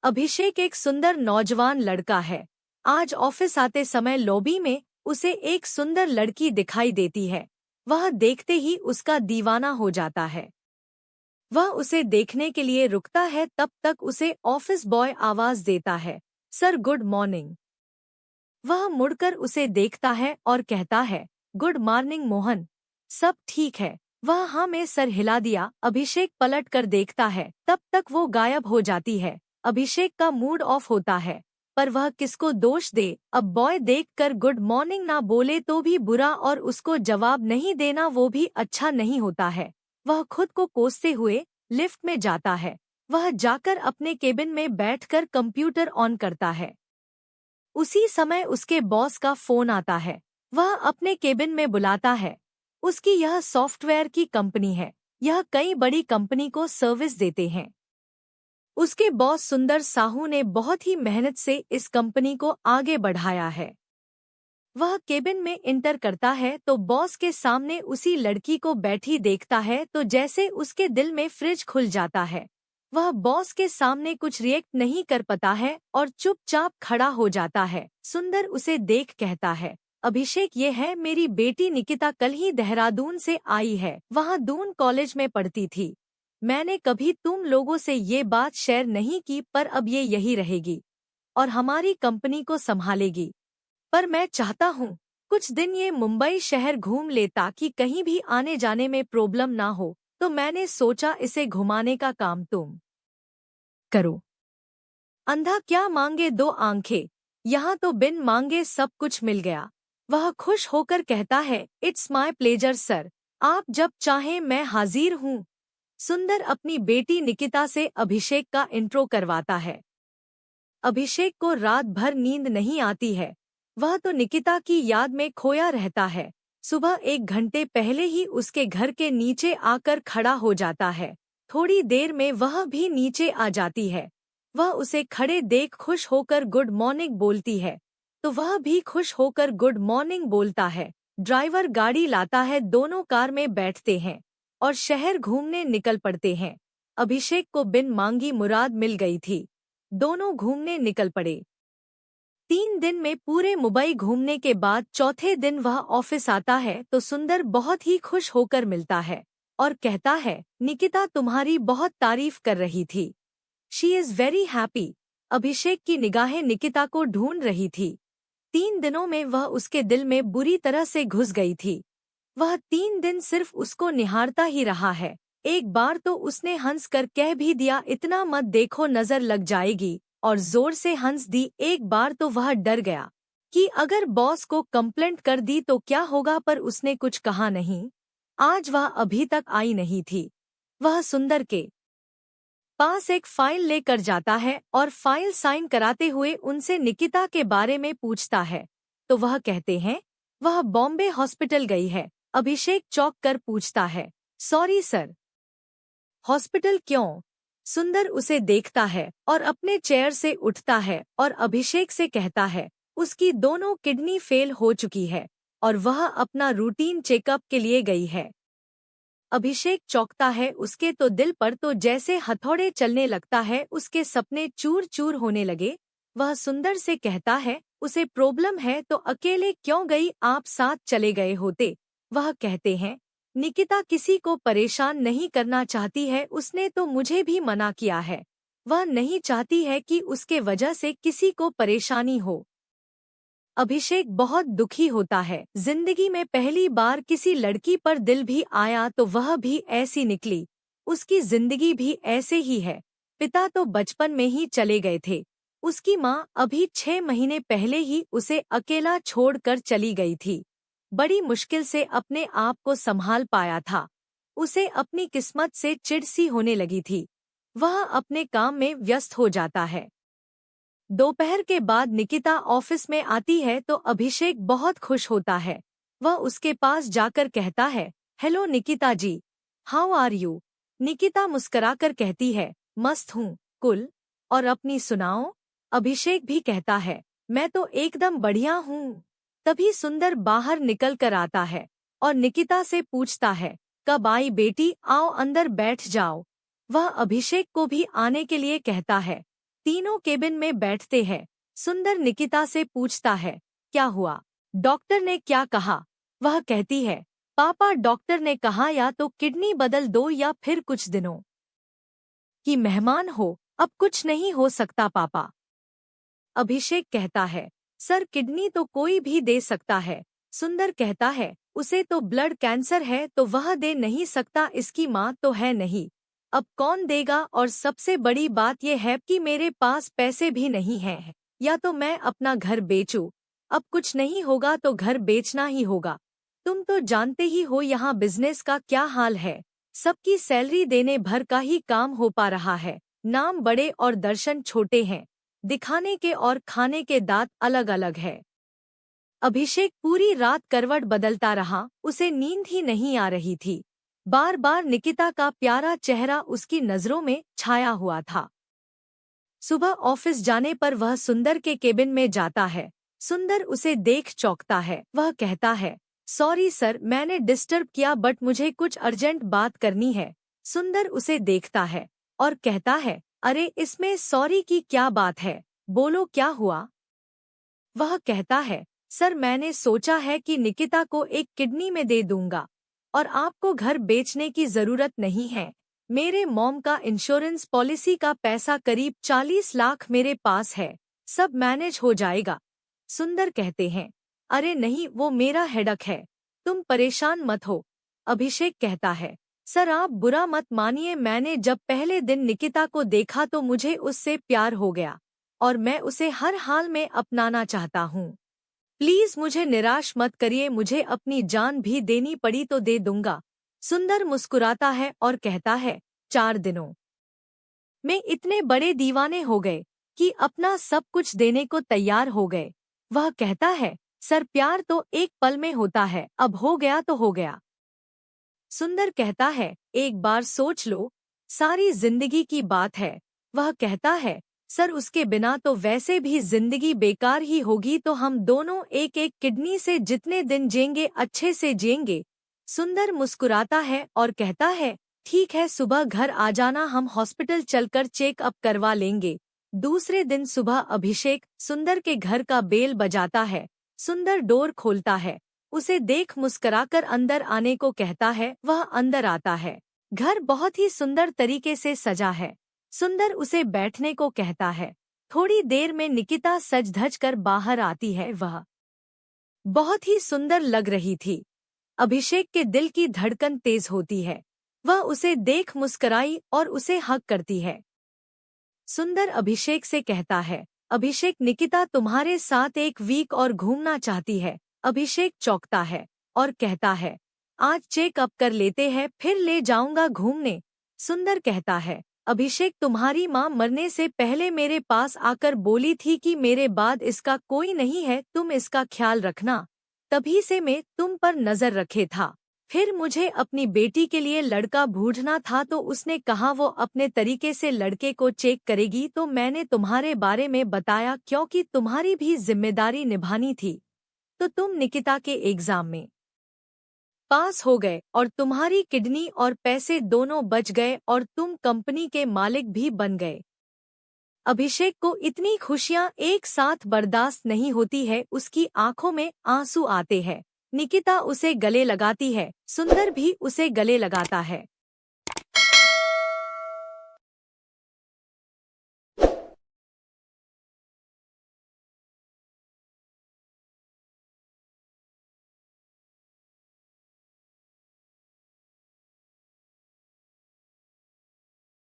अभिषेक एक सुंदर नौजवान लड़का है। आज ऑफिस आते समय लॉबी में उसे एक सुंदर लड़की दिखाई देती है। वह देखते ही उसका दीवाना हो जाता है। वह उसे देखने के लिए रुकता है, तब तक उसे ऑफिस बॉय आवाज देता है, सर गुड मॉर्निंग। वह मुड़कर उसे देखता है और कहता है, गुड मॉर्निंग मोहन, सब ठीक है? वह हाँ में सर हिला दिया। अभिषेक पलट कर देखता है, तब तक वो गायब हो जाती है। अभिषेक का मूड ऑफ होता है, पर वह किसको दोष दे। अब बॉय देखकर गुड मॉर्निंग ना बोले तो भी बुरा, और उसको जवाब नहीं देना वो भी अच्छा नहीं होता है। वह खुद को कोसते हुए लिफ्ट में जाता है। वह जाकर अपने केबिन में बैठकर कंप्यूटर ऑन करता है। उसी समय उसके बॉस का फोन आता है। वह अपने केबिन में बुलाता है। उसकी यह सॉफ्टवेयर की कंपनी है। यह कई बड़ी कंपनी को सर्विस देते हैं। उसके बॉस सुंदर साहू ने बहुत ही मेहनत से इस कंपनी को आगे बढ़ाया है। वह केबिन में इंटर करता है तो बॉस के सामने उसी लड़की को बैठी देखता है तो जैसे उसके दिल में फ्रिज खुल जाता है। वह बॉस के सामने कुछ रिएक्ट नहीं कर पाता है और चुपचाप खड़ा हो जाता है। सुंदर उसे देख कहता है, अभिषेक, ये है मेरी बेटी निकिता, कल ही देहरादून से आई है। वहाँ दून कॉलेज में पढ़ती थी। मैंने कभी तुम लोगों से ये बात शेयर नहीं की, पर अब ये यही रहेगी और हमारी कंपनी को संभालेगी। पर मैं चाहता हूँ कुछ दिन ये मुंबई शहर घूम ले ताकि कहीं भी आने जाने में प्रॉब्लम ना हो, तो मैंने सोचा इसे घुमाने का काम तुम करो। अंधा क्या मांगे दो आंखें, यहाँ तो बिन मांगे सब कुछ मिल गया। वह खुश होकर कहता है, इट्स माय प्लेजर सर, आप जब चाहें मैं हाजिर हूँ। सुंदर अपनी बेटी निकिता से अभिषेक का इंट्रो करवाता है। अभिषेक को रात भर नींद नहीं आती है। वह तो निकिता की याद में खोया रहता है। सुबह 1 घंटे पहले ही उसके घर के नीचे आकर खड़ा हो जाता है। थोड़ी देर में वह भी नीचे आ जाती है। वह उसे खड़े देख खुश होकर गुड मॉर्निंग बोलती है, तो वह भी खुश होकर गुड मॉर्निंग बोलता है। ड्राइवर गाड़ी लाता है, दोनों कार में बैठते हैं और शहर घूमने निकल पड़ते हैं। अभिषेक को बिन मांगी मुराद मिल गई थी। दोनों घूमने निकल पड़े। 3 दिन में पूरे मुंबई घूमने के बाद चौथे दिन वह ऑफिस आता है तो सुंदर बहुत ही खुश होकर मिलता है और कहता है, निकिता तुम्हारी बहुत तारीफ कर रही थी। She is very happy. Abhishek की निगाहें निकिता को ढूंढ रही थी। 3 दिनों में वह उसके दिल में बुरी तरह से घुस गई थी। वह 3 दिन सिर्फ उसको निहारता ही रहा है। एक बार तो उसने हंस कर कह भी दिया, इतना मत देखो नजर लग जाएगी, और जोर से हंस दी। एक बार तो वह डर गया कि अगर बॉस को कंप्लेंट कर दी तो क्या होगा, पर उसने कुछ कहा नहीं। आज वह अभी तक आई नहीं थी। वह सुंदर के पास एक फाइल लेकर जाता है और फाइल साइन कराते हुए उनसे निकिता के बारे में पूछता है, तो वह कहते हैं वह बॉम्बे हॉस्पिटल गई है। अभिषेक चौंक कर पूछता है, सॉरी सर, हॉस्पिटल क्यों? सुंदर उसे देखता है और अपने चेयर से उठता है और अभिषेक से कहता है, उसकी दोनों किडनी फेल हो चुकी है और वह अपना रूटीन चेकअप के लिए गई है। अभिषेक चौंकता है, उसके तो दिल पर तो जैसे हथौड़े चलने लगता है। उसके सपने चूर चूर होने लगे। वह सुंदर से कहता है, उसे प्रॉब्लम है तो अकेले क्यों गई, आप साथ चले गए होते। वह कहते हैं, निकिता किसी को परेशान नहीं करना चाहती है, उसने तो मुझे भी मना किया है। वह नहीं चाहती है कि उसके वजह से किसी को परेशानी हो। अभिषेक बहुत दुखी होता है। जिंदगी में पहली बार किसी लड़की पर दिल भी आया तो वह भी ऐसी निकली। उसकी जिंदगी भी ऐसे ही है। पिता तो बचपन में ही चले गए थे। उसकी माँ अभी 6 महीने पहले ही उसे अकेला छोड़कर चली गई थी। बड़ी मुश्किल से अपने आप को संभाल पाया था। उसे अपनी किस्मत से चिढ़ सी होने लगी थी। वह अपने काम में व्यस्त हो जाता है। दोपहर के बाद निकिता ऑफिस में आती है तो अभिषेक बहुत खुश होता है। वह उसके पास जाकर कहता है, hello Nikita ji, how are you? Nikita मुस्कुराकर कहती है, मस्त हूँ कुल, और अपनी सुनाओ? अभिषेक भी कहता है, मैं तो एकदम बढ़िया हूँ। तभी सुंदर बाहर निकल कर आता है और निकिता से पूछता है, कब आई बेटी, आओ अंदर बैठ जाओ। वह अभिषेक को भी आने के लिए कहता है। तीनों केबिन में बैठते हैं। सुंदर निकिता से पूछता है, क्या हुआ? डॉक्टर ने क्या कहा? वह कहती है, पापा, डॉक्टर ने कहा या तो किडनी बदल दो या फिर कुछ दिनों की मेहमान हो, अब कुछ नहीं हो सकता पापा। अभिषेक कहता है, सर किडनी तो कोई भी दे सकता है। सुंदर कहता है, उसे तो ब्लड कैंसर है तो वह दे नहीं सकता, इसकी माँ तो है नहीं, अब कौन देगा? और सबसे बड़ी बात यह है कि मेरे पास पैसे भी नहीं हैं, या तो मैं अपना घर बेचूं। अब कुछ नहीं होगा तो घर बेचना ही होगा। तुम तो जानते ही हो यहाँ बिजनेस का क्या हाल है, सबकी सैलरी देने भर का ही काम हो पा रहा है। नाम बड़े और दर्शन छोटे हैं, दिखाने के और खाने के दांत अलग अलग है। अभिषेक पूरी रात करवट बदलता रहा, उसे नींद ही नहीं आ रही थी। बार बार निकिता का प्यारा चेहरा उसकी नजरों में छाया हुआ था। सुबह ऑफिस जाने पर वह सुंदर के केबिन में जाता है। सुंदर उसे देख चौंकता है। वह कहता है, सॉरी सर, मैंने डिस्टर्ब किया, बट मुझे कुछ अर्जेंट बात करनी है। सुंदर उसे देखता है और कहता है, अरे इसमें सॉरी की क्या बात है, बोलो क्या हुआ? वह कहता है, सर मैंने सोचा है कि निकिता को एक किडनी में दे दूंगा और आपको घर बेचने की जरूरत नहीं है। मेरे मॉम का इंश्योरेंस पॉलिसी का पैसा करीब 40 लाख मेरे पास है, सब मैनेज हो जाएगा। सुंदर कहते हैं, अरे नहीं, वो मेरा हेडक है, तुम परेशान मत हो। अभिषेक कहता है, सर आप बुरा मत मानिए, मैंने जब पहले दिन निकिता को देखा तो मुझे उससे प्यार हो गया और मैं उसे हर हाल में अपनाना चाहता हूँ। प्लीज मुझे निराश मत करिए, मुझे अपनी जान भी देनी पड़ी तो दे दूंगा। सुंदर मुस्कुराता है और कहता है, 4 दिनों में इतने बड़े दीवाने हो गए कि अपना सब कुछ देने को तैयार हो गए। वह कहता है, सर प्यार तो एक पल में होता है, अब हो गया तो हो गया। सुंदर कहता है, एक बार सोच लो, सारी जिंदगी की बात है। वह कहता है, सर उसके बिना तो वैसे भी जिंदगी बेकार ही होगी, तो हम दोनों एक एक किडनी से जितने दिन जिएंगे अच्छे से जिएंगे। सुंदर मुस्कुराता है और कहता है, ठीक है, सुबह घर आ जाना, हम हॉस्पिटल चलकर चेकअप करवा लेंगे। दूसरे दिन सुबह अभिषेक सुंदर के घर का बेल बजाता है। सुंदर डोर खोलता है, उसे देख मुस्कुराकर अंदर आने को कहता है। वह अंदर आता है। घर बहुत ही सुंदर तरीके से सजा है। सुंदर उसे बैठने को कहता है। थोड़ी देर में निकिता सज धज कर बाहर आती है। वह बहुत ही सुंदर लग रही थी। अभिषेक के दिल की धड़कन तेज होती है। वह उसे देख मुस्कुराई और उसे हग करती है। सुंदर अभिषेक से कहता है, अभिषेक, निकिता तुम्हारे साथ एक वीक और घूमना चाहती है। अभिषेक चौंकता है और कहता है, आज चेकअप कर लेते हैं, फिर ले जाऊंगा घूमने। सुंदर कहता है, अभिषेक, तुम्हारी माँ मरने से पहले मेरे पास आकर बोली थी कि मेरे बाद इसका कोई नहीं है, तुम इसका ख्याल रखना। तभी से मैं तुम पर नजर रखे था। फिर मुझे अपनी बेटी के लिए लड़का ढूंढना था, तो उसने कहा वो अपने तरीके से लड़के को चेक करेगी, तो मैंने तुम्हारे बारे में बताया, क्योंकि तुम्हारी भी जिम्मेदारी निभानी थी। तो तुम निकिता के एग्जाम में पास हो गए और तुम्हारी किडनी और पैसे दोनों बच गए और तुम कंपनी के मालिक भी बन गए। अभिषेक को इतनी खुशियां एक साथ बर्दाश्त नहीं होती है, उसकी आंखों में आंसू आते हैं। निकिता उसे गले लगाती है, सुंदर भी उसे गले लगाता है।